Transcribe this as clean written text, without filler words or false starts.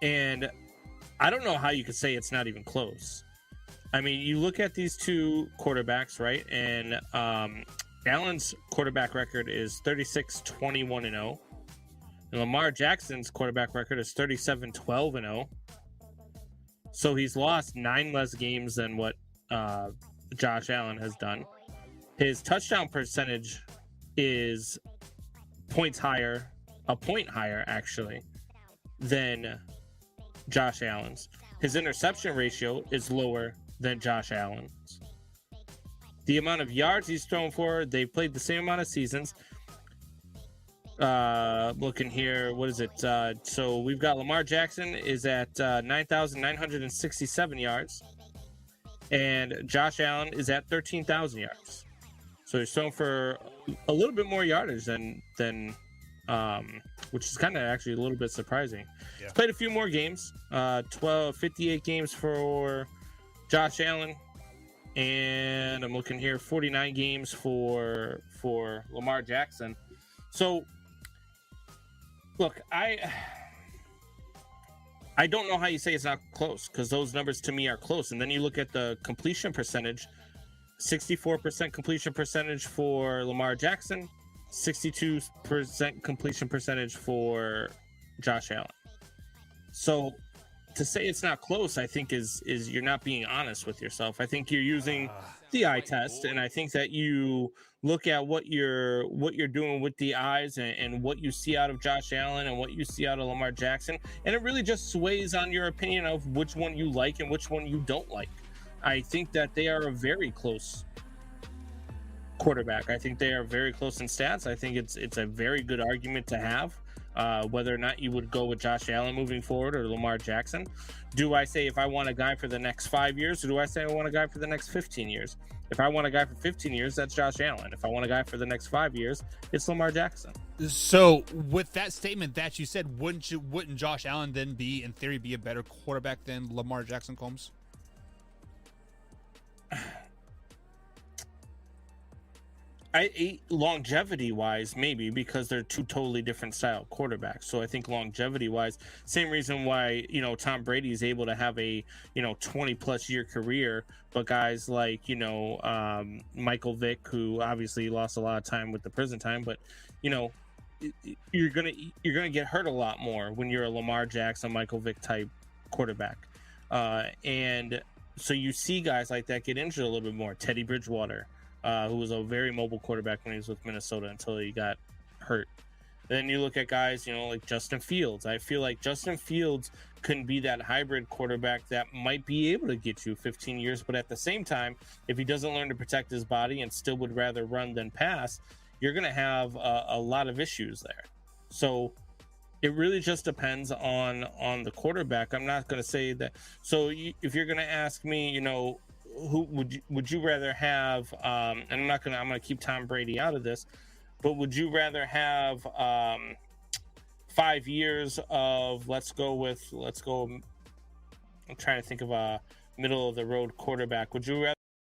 And I don't know how you could say it's not even close. I mean, you look at these two quarterbacks, right? And Allen's quarterback record is 36-21-0. And Lamar Jackson's quarterback record is 37-12-0. So he's lost 9 less games than what Josh Allen has done. His touchdown percentage is a point higher actually than Josh Allen's. His interception ratio is lower than Josh Allen's. The amount of yards he's thrown for, they've played the same amount of seasons. Looking here, what is it? So we've got Lamar Jackson is at 9,967 yards, and Josh Allen is at 13,000 yards. So he's thrown for a little bit more yardage than which is kind of actually a little bit surprising. Yeah. He's played a few more games, 58 games for Josh Allen, and I'm looking here, 49 games for Lamar Jackson. So, look, I don't know how you say it's not close, because those numbers to me are close. And then you look at the completion percentage, 64% completion percentage for Lamar Jackson, 62% completion percentage for Josh Allen. So to say it's not close, I think is you're not being honest with yourself. I think you're using the eye test, and I think that you look at what you're doing with the eyes and what you see out of Josh Allen and what you see out of Lamar Jackson, and it really just sways on your opinion of which one you like and which one you don't like. I think that they are a very close quarterback. I think they are very close in stats. I think it's a very good argument to have, whether or not you would go with Josh Allen moving forward or Lamar Jackson. Do I say if I want a guy for the next 5 years, or do I say I want a guy for the next 15 years? If I want a guy for 15 years, that's Josh Allen. If I want a guy for the next 5 years, it's Lamar Jackson. So with that statement that you said, wouldn't Josh Allen then be, in theory, be a better quarterback than Lamar Jackson, Combs? Longevity wise, maybe, because they're two totally different style quarterbacks. So I think longevity wise, same reason why, Tom Brady is able to have a, 20 plus year career, but guys like, Michael Vick, who obviously lost a lot of time with the prison time, but, you're going to get hurt a lot more when you're a Lamar Jackson, Michael Vick type quarterback. And so you see guys like that get injured a little bit more. Teddy Bridgewater, who was a very mobile quarterback when he was with Minnesota until he got hurt. Then you look at guys, like Justin Fields. I feel like Justin Fields can be that hybrid quarterback that might be able to get you 15 years, but at the same time, if he doesn't learn to protect his body and still would rather run than pass, you're going to have a lot of issues there. So it really just depends on the quarterback. I'm not going to say that. So if you're going to ask me, who would you rather have, and I'm going to keep Tom Brady out of this, but would you rather have 5 years of, let's go, I'm trying to think of a middle of the road quarterback. Would you rather